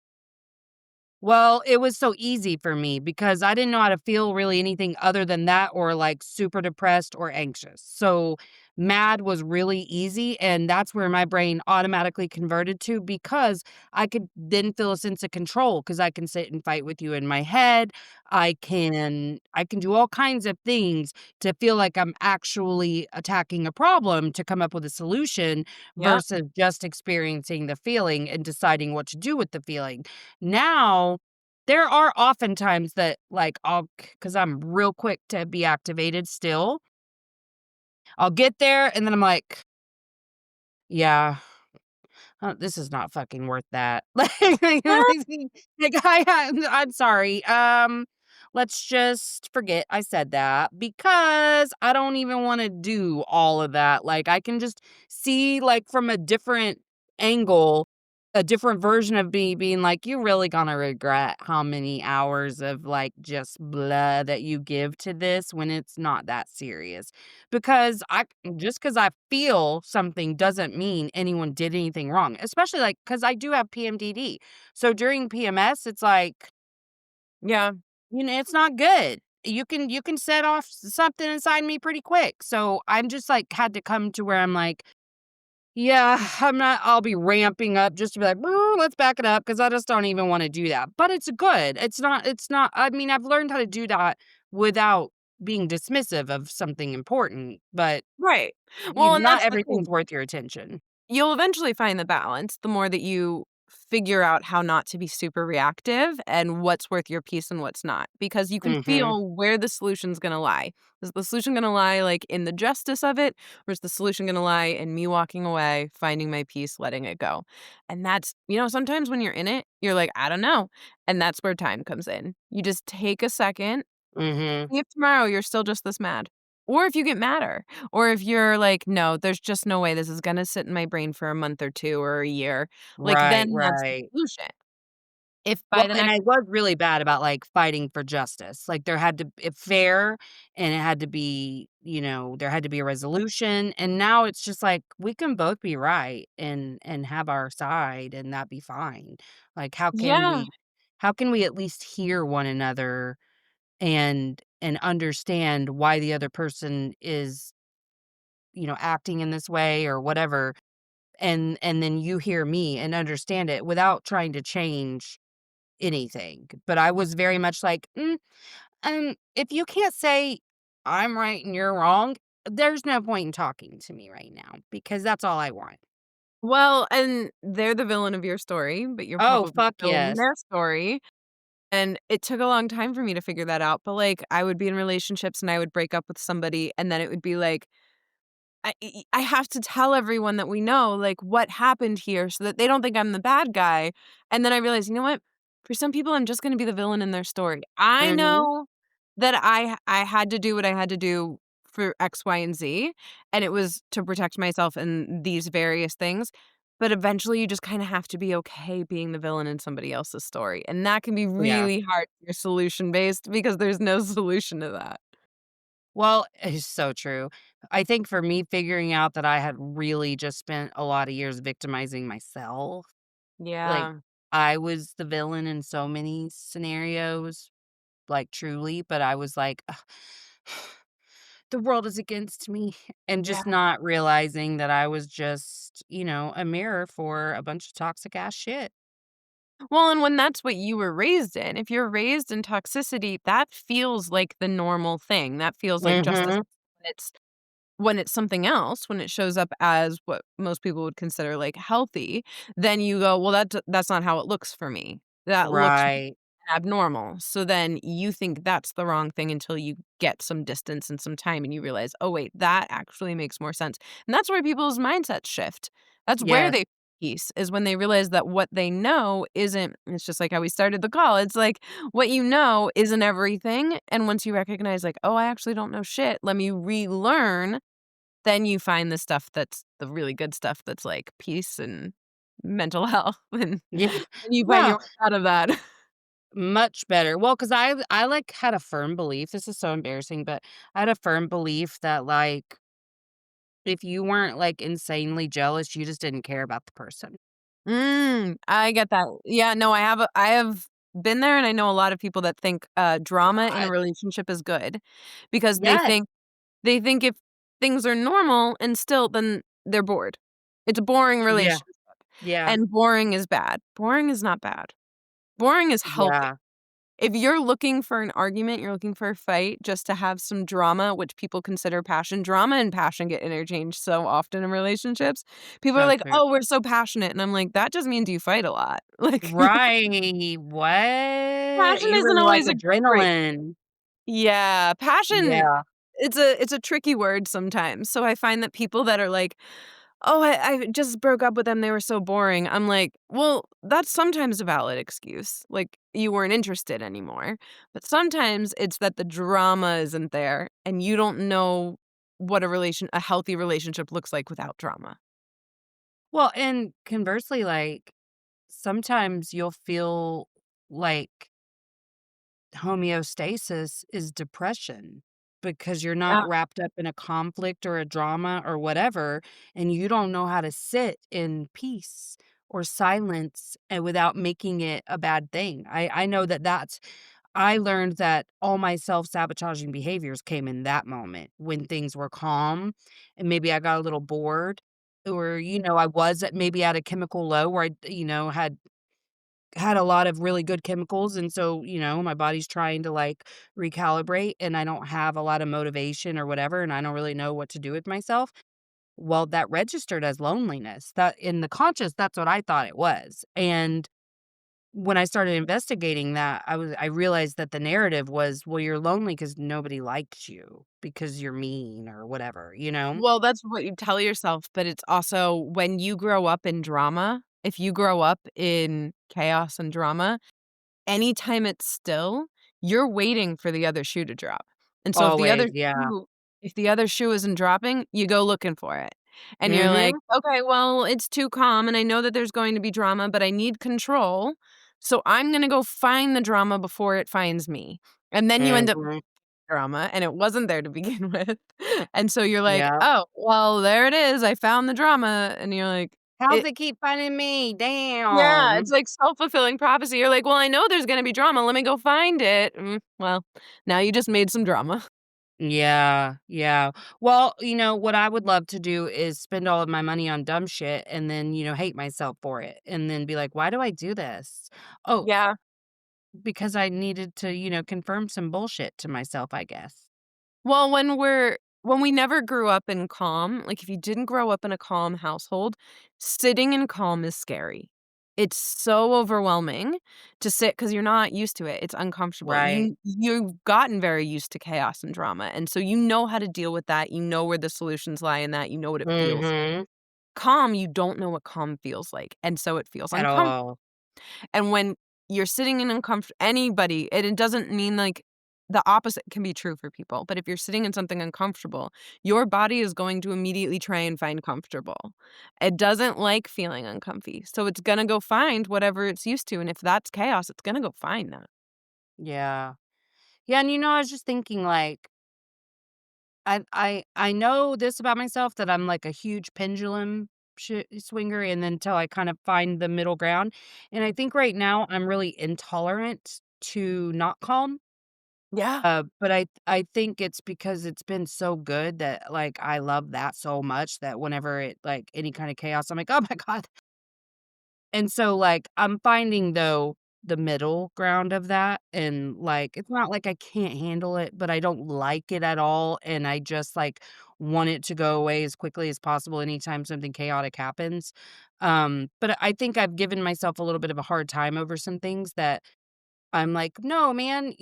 Well, it was so easy for me because I didn't know how to feel really anything other than that or like super depressed or anxious. So mad was really easy. And that's where my brain automatically converted to because I could then feel a sense of control because I can sit and fight with you in my head. I can do all kinds of things to feel like I'm actually attacking a problem to come up with a solution Yep. versus just experiencing the feeling and deciding what to do with the feeling. Now, there are often times that, like, because I'm real quick to be activated still, I'll get there and then I'm like, "Yeah, this is not fucking worth that." I'm sorry, let's just forget I said that because I don't even wanna do all of that, like, I can just see, like, from a different angle, a different version of me being like, "You're really gonna regret how many hours of, like, just blah that you give to this when it's not that serious." Because I just because I feel something doesn't mean anyone did anything wrong, especially, like because I do have PMDD. So during PMS, it's like, Yeah. it's not good. You can set off something inside me pretty quick. So I'm just, like, had to come to where I'm like, "Yeah, I'll be ramping up just to be like, "Ooh, let's back it up because I just don't even wanna do that." But it's good. It's not I mean, I've learned how to do that without being dismissive of something important, but Right. Well, and not that's the thing. everything's worth your attention. You'll eventually find the balance the more that you figure out how not to be super reactive and what's worth your peace and what's not, because you can Mhm. feel where the solution's gonna lie. Is the solution gonna lie, like, in the justice of it, or is the solution gonna lie in me walking away, finding my peace, letting it go? And that's sometimes when you're in it, you're like, "I don't know," and that's where time comes in. You just take a second. Mhm. See if tomorrow you're still just this mad. Or if you get madder. Or if you're like, "No, there's just no way this is gonna sit in my brain for a month or 2 or a year." Like, Right, then that's the right. solution. If Well, by the and next I was really bad about, like, fighting for justice. Like, there had to it fair, and it had to be there had to be a resolution, and now it's just like, we can both be right and have our side, and that be fine. Like, Yeah. how can we at least hear one another and understand why the other person is, acting in this way or whatever, and then you hear me and understand it without trying to change anything. But I was very much like, if you can't say I'm right and you're wrong, there's no point in talking to me right now because that's all I want." Well, and they're the villain of your story, but you're Oh, probably fuck the villain in yes. their story. And it took a long time for me to figure that out, but, like, I would be in relationships and I would break up with somebody, and then it would be like, I have to tell everyone that we know, like, what happened here so that they don't think I'm the bad guy, and then I realized, you know what? For some people, I'm just gonna be the villain in their story. I Mhm. know that I had to do what I had to do for X, Y, and Z, and it was to protect myself and these various things, but eventually you just kinda have to be okay being the villain in somebody else's story, and that can be Yeah. really hard if you're solution-based because there's no solution to that. Well, it's so true. I think for me, figuring out that I had really just spent a lot of years victimizing myself, like, Yeah. I was the villain in so many scenarios, like, truly, but I was like, "Ugh, the world is against me," and Yeah. just not realizing that I was just, a mirror for a bunch of toxic ass shit. Well, and when that's what you were raised in, if you're raised in toxicity, that feels like the normal thing. That feels like justice Mhm. when it's something else, when it shows up as what most people would consider, like, healthy, then you go, "Well, that's not how it looks for me. That looks Right. abnormal." So then you think that's the wrong thing until you get some distance and some time and you realize, "Oh, wait, that actually makes more sense." And that's where people's mindsets shift. That's where Yes. they peace, is when they realize that what they know isn't it's just like how we started the call. It's like what you know isn't everything. And once you recognize, like, "Oh, I actually don't know shit. Let me relearn," then you find the stuff that's the really good stuff that's like peace and mental health, and Yeah. you find Well, your way out of that. much better. Well, because I, like, had a firm belief, this is so embarrassing, but I had a firm belief that, like, if you weren't, like, insanely jealous, you just didn't care about the person. I get that. Yeah, no, I have been there, and I know a lot of people that think, drama in a God. relationship is good because Yes. they think if things are normal and still, then they're bored. It's a boring Yeah. relationship, Yeah. and boring is bad. Boring is not bad. Boring is healthy. Yeah. If you're looking for an argument, you're looking for a fight just to have some drama, which people consider passion. Drama and passion get interchanged so often in relationships. People are So like, true. "Oh, we're so passionate." And I'm like, "That just means you fight a lot." Like, Right. What? passion You isn't really like always a great. adrenaline. Yeah, passion, Yeah. it's a tricky word sometimes. So I find that people that are like, "Oh, I just broke up with them, they were so boring." I'm like, "Well, that's sometimes a valid excuse, like, you weren't interested anymore." But sometimes it's that the drama isn't there, and you don't know what a healthy relationship looks like without drama. Well, and conversely, like, sometimes you'll feel like homeostasis is depression because you're Yeah. not wrapped up in a conflict or a drama or whatever, and you don't know how to sit in peace or silence and without making it a bad thing. I know that I learned that all my self-sabotaging behaviors came in that moment when things were calm and maybe I got a little bored or, I was maybe at a chemical low where had a lot of really good chemicals, and so, my body's trying to, like, recalibrate, and I don't have a lot of motivation or whatever, and I don't really know what to do with myself. Well, that registered as loneliness. That in the conscious, that's what I thought it was, and when I started investigating that, I realized that the narrative was, "Well, you're lonely because nobody likes you because you're mean," or whatever, you know? Well, that's what you tell yourself, but it's also when you grow up in drama, if you grow up in chaos and drama, anytime it's still, you're waiting for the other shoe to drop. And so Always, yeah. if the other shoe isn't dropping, you go looking for it. And you're like, Mhm. "Okay, well, it's too calm and I know that there's going to be drama, but I need control. So I'm gonna go find the drama before it finds me." And then you end up Mhm. drama and it wasn't there to begin with. And so you're like, Yep. "Oh, well, there it is. I found the drama." And you're like, "How's it it keep finding me? yeah, it's Damn." like self-fulfilling prophecy. You're like, "Well, I know there's gonna be drama. Let me go find it." Well, now you just made some drama. Yeah, yeah. Well, what I would love to do is spend all of my money on dumb shit and then, hate myself for it and then be like, "Why do I do this?" Oh, Yeah. because I needed to, confirm some bullshit to myself, I guess. Well, when we never grew up in calm, like, if you didn't grow up in a calm household, sitting in calm is scary. It's so overwhelming to sit because 'cause you're not used to it. It's uncomfortable. Right. You've gotten very used to chaos and drama, and so you know how to deal with that. You know where the solutions lie in that. You know what it feels. Mhm. Calm, you don't know what calm feels like, and so it feels At uncomfortable. all. And when you're sitting in anybody, and it doesn't mean, like, the opposite can be true for people, but if you're sitting in something uncomfortable, your body is going to immediately try and find comfortable. It doesn't like feeling uncomfy, so it's gonna go find whatever it's used to, and if that's chaos, it's gonna go find that. Yeah. Yeah, and I was just thinking like I know this about myself that I'm like a huge pendulum swinger and then until I kind of find the middle ground. And I think right now I'm really intolerant to not calm. Yeah. But I think it's because it's been so good that like I love that so much that whenever it like any kind of chaos, I'm like, oh my God. And so, like, I'm finding, though, the middle ground of that, and, like, it's not like I can't handle it, but I don't like it at all, and I just, like, want it to go away as quickly as possible anytime something chaotic happens. But I think I've given myself a little bit of a hard time over some things that I'm like, "No, man,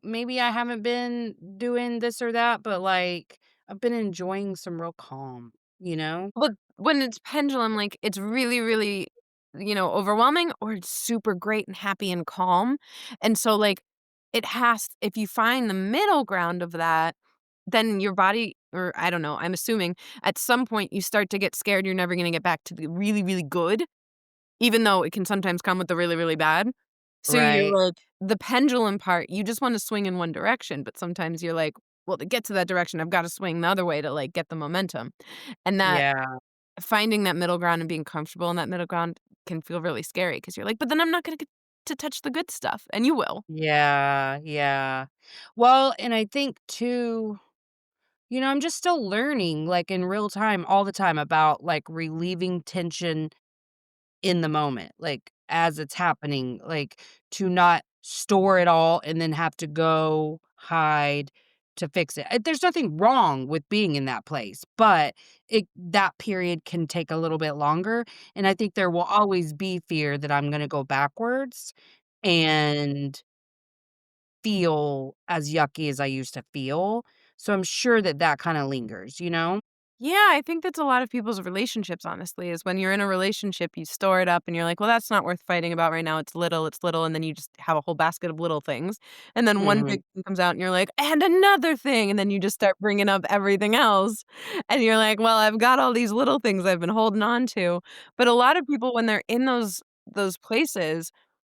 maybe I haven't been doing this or that, but, like, I've been enjoying some real calm," you know? Well, when it's pendulum, like, it's really, really, overwhelming or it's super great and happy and calm. And so, like, if you find the middle ground of that, then your body or I don't know, I'm assuming at some point you start to get scared you're never gonna get back to the really, really good, even though it can sometimes come with the really, really bad. So you're Right. like the pendulum part, you just wanna swing in one direction, but sometimes you're like, "Well, to get to that direction, I've gotta swing the other way to, like, get the momentum." And that Yeah. finding that middle ground and being comfortable in that middle ground can feel really scary because 'cause you're like, "But then I'm not gonna get to touch the good stuff," and you will. Yeah, yeah. Well, and I think too, I'm just still learning, like, in real time all the time about, like, relieving tension in the moment, like, as it's happening, like, to not store it all and then have to go hide to fix it. There's nothing wrong with being in that place, but that period can take a little bit longer, and I think there will always be fear that I'm gonna go backwards and feel as yucky as I used to feel, so I'm sure that that kinda lingers, you know? Yeah, I think that's a lot of people's relationships, honestly, is when you're in a relationship, you store it up and you're like, well, that's not worth fighting about right now. It's little. And then you just have a whole basket of little things. And then one Mhm. big thing comes out and you're like, and another thing. And then you just start bringing up everything else. And you're like, well, I've got all these little things I've been holding on to. But a lot of people, when they're in those places,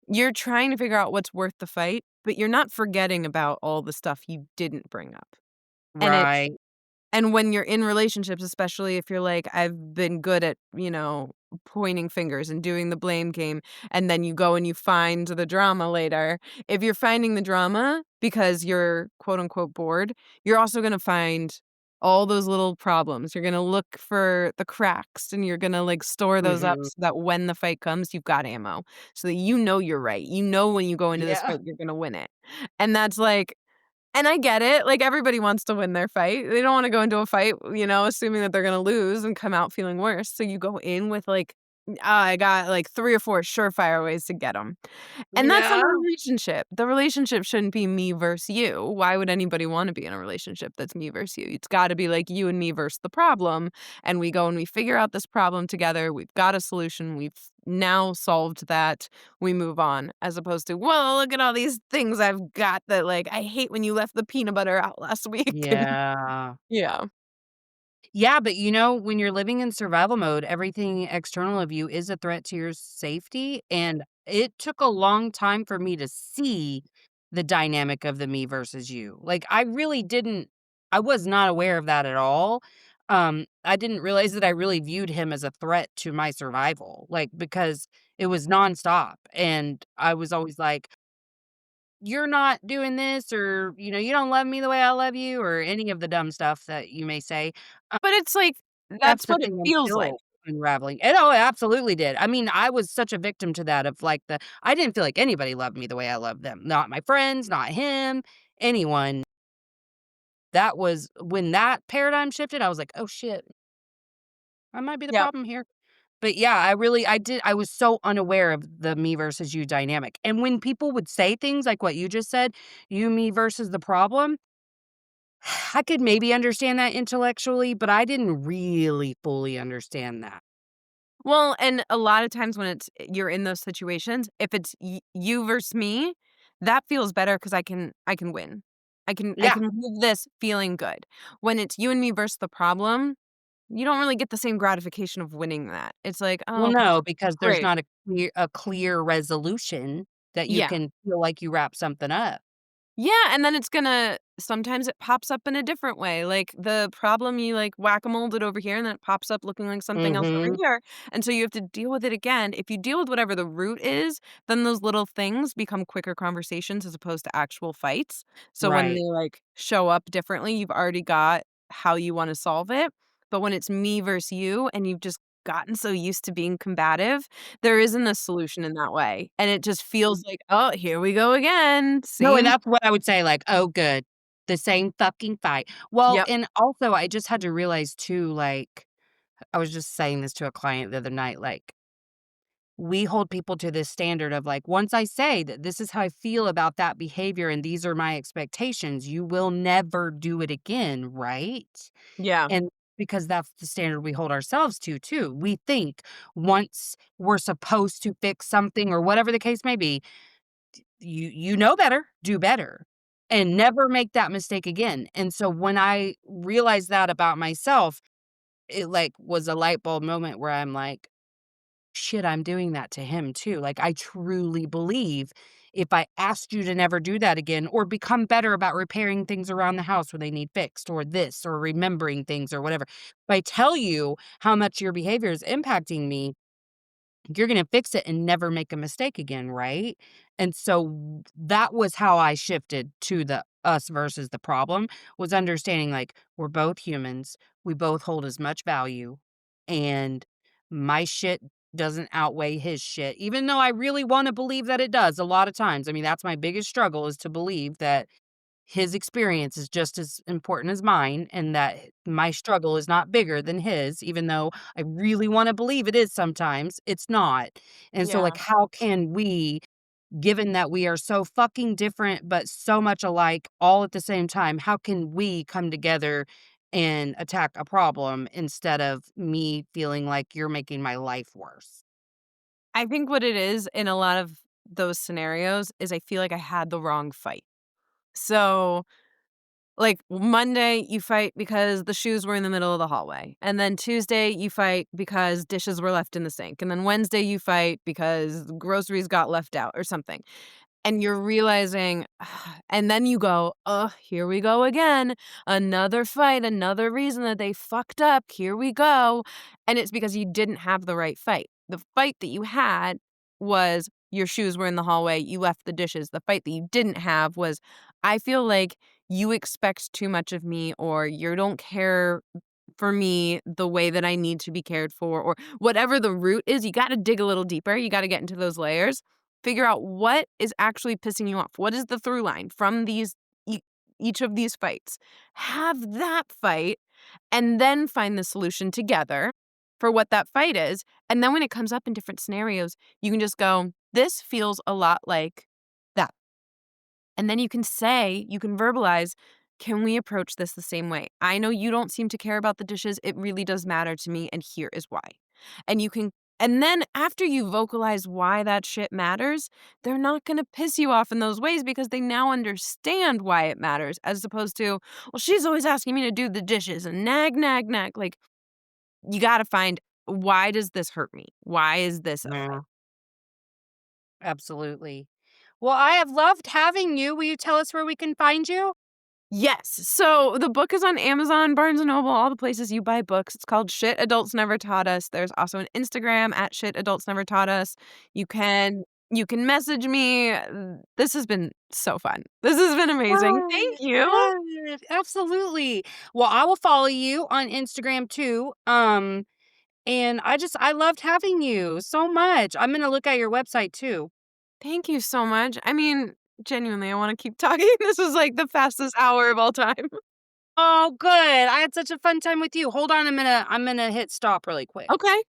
you're trying to figure out what's worth the fight, but you're not forgetting about all the stuff you didn't bring up. And it's Right. and when you're in relationships, especially if you're like, "I've been good at, pointing fingers and doing the blame game," and then you go and you find the drama later. If you're finding the drama because you're, quote, unquote, "bored," you're also gonna find all those little problems. You're gonna look for the cracks, and you're gonna, like, store those up Mhm. so that when the fight comes, you've got ammo, so that you know you're right. You know when you go into this Yeah. fight, you're gonna win it. And that's, like and I get it, like, everybody wants to win their fight. They don't wanna go into a fight, assuming that they're gonna lose and come out feeling worse, so you go in with, like, I got, like, 3 or 4 surefire ways to get them. And that's not Yeah. a relationship. The relationship shouldn't be me versus you. Why would anybody wanna be in a relationship that's me versus you? It's gotta be like you and me versus the problem, and we go and we figure out this problem together. We've got a solution. We've now solved that. We move on, as opposed to, "Well, look at all these things I've got that, like, I hate when you left the peanut butter out last week." And Yeah. yeah. Yeah, but when you're living in survival mode, everything external of you is a threat to your safety. And it took a long time for me to see the dynamic of the me versus you. Like, I was not aware of that at all. I didn't realize that I really viewed him as a threat to my survival, like, because it was nonstop. And I was always like, you're not doing this, or, you don't love me the way I love you, or any of the dumb stuff that you may say. But it's like, That's that's the what it thing I'm feels like. still unraveling. It absolutely did. I mean, I was such a victim to that of, like, I didn't feel like anybody loved me the way I loved them. Not my friends, not him, anyone. That was when that paradigm shifted, I was like, "Oh, shit. I might be the Yep. problem here." But, yeah, I was so unaware of the me versus you dynamic. And when people would say things like what you just said, "You, me versus the problem," I could maybe understand that intellectually, but I didn't really fully understand that. Well, and a lot of times when you're in those situations, if it's you versus me, that feels better because I can win. I Yeah. can leave this feeling good. When it's you and me versus the problem, you don't really get the same gratification of winning that. It's like, "Oh, Well, okay, no, because there's great." not a clear resolution that you Yeah. can feel like you wrap something up. Yeah, and then it's gonna sometimes it pops up in a different way, like, the problem you, like, whack-a-moled it over here, and then it pops up looking like something else over Mhm. here, and so you have to deal with it again. If you deal with whatever the root is, then those little things become quicker conversations as opposed to actual fights. So when they, Right. like, show up differently, you've already got how you wanna solve it, but when it's me versus you and you've just gotten so used to being combative, there isn't a solution in that way. And it just feels like, oh, here we go again. No, and Same. that's what I would say, like, "Oh, good. The same fucking fight." Well, Yep. and also, I just had to realize too, like, I was just saying this to a client the other night, like, we hold people to this standard of, like, once I say that this is how I feel about that behavior and these are my expectations, you will never do it again, right? Yeah. And because that's the standard we hold ourselves to too. We think once we're supposed to fix something or whatever the case may be, you know better, do better, and never make that mistake again. And so when I realized that about myself, it, like, was a light bulb moment where I'm like, "Shit, I'm doing that to him too." Like, I truly believe if I asked you to never do that again or become better about repairing things around the house when they need fixed or this or remembering things or whatever, if I tell you how much your behavior is impacting me, you're gonna fix it and never make a mistake again, right? And so that was how I shifted to the us versus the problem, was understanding, like, we're both humans, we both hold as much value, and my shit doesn't outweigh his shit, even though I really wanna believe that it does a lot of times. I mean, that's my biggest struggle, is to believe that his experience is just as important as mine and that my struggle is not bigger than his, even though I really want to believe it is sometimes, it's not. And so, like, Yeah. how can we, given that we are so fucking different but so much alike all at the same time, how can we come together and attack a problem instead of me feeling like you're making my life worse? I think what it is in a lot of those scenarios is I feel like I had the wrong fight. So, like, Monday, you fight because the shoes were in the middle of the hallway. And then Tuesday, you fight because dishes were left in the sink. And then Wednesday, you fight because groceries got left out or something. And you're realizing, and then you go, "Oh, here we go again. Another fight, another reason that they fucked up. Here we go." And it's because you didn't have the right fight. The fight that you had was your shoes were in the hallway, you left the dishes. The fight that you didn't have was, I feel like you expect too much of me, or you don't care for me the way that I need to be cared for, or whatever the root is. You got to dig a little deeper. You got to get into those layers. Figure out what is actually pissing you off. What is the through line from ea each of these fights? Have that fight, and then find the solution together for what that fight is. And then when it comes up in different scenarios, you can just go, "This feels a lot like that." And then you can verbalize, "Can we approach this the same way? I know you don't seem to care about the dishes. It really does matter to me, and here is why." And you can and then after you vocalize why that shit matters, they're not gonna piss you off in those ways because they now understand why it matters, as opposed to, "Well, she's always asking me to do the dishes," and nag, nag, nag. Like, you gotta find, why does this hurt me? Why is this a Yeah, fight? absolutely. Well, I have loved having you. Will you tell us where we can find you? Yes. So the book is on Amazon, Barnes& and Noble, all the places you buy books. It's called Shit Adults Never Taught Us. There's also an Instagram at Shit Adults Never Taught Us. You can you can message me. This has been so fun. This has been amazing. Thank Yes, you. yes, absolutely. Well, I will follow you on Instagram too. And I loved having you so much. I'm gonna look at your website too. Thank you so much. I mean, genuinely, I want to keep talking. This was like the fastest hour of all time. Oh, good. I had such a fun time with you. Hold on, I'm gonna hit stop really quick. Okay.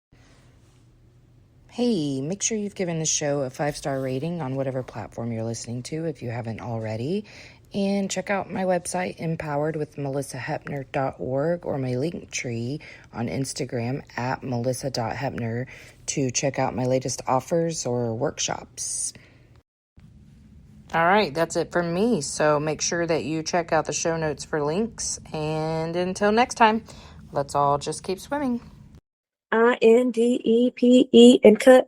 Hey, make sure you've given the show a 5-star rating on whatever platform you're listening to if you haven't already. And check out my website, empoweredwithmelisahepner.org, or my link tree on Instagram at melissa.hepner to check out my latest offers or workshops. All right, that's it from me. So make sure that you check out the show notes for links. And until next time, let's all just keep swimming. INDEPE and cut.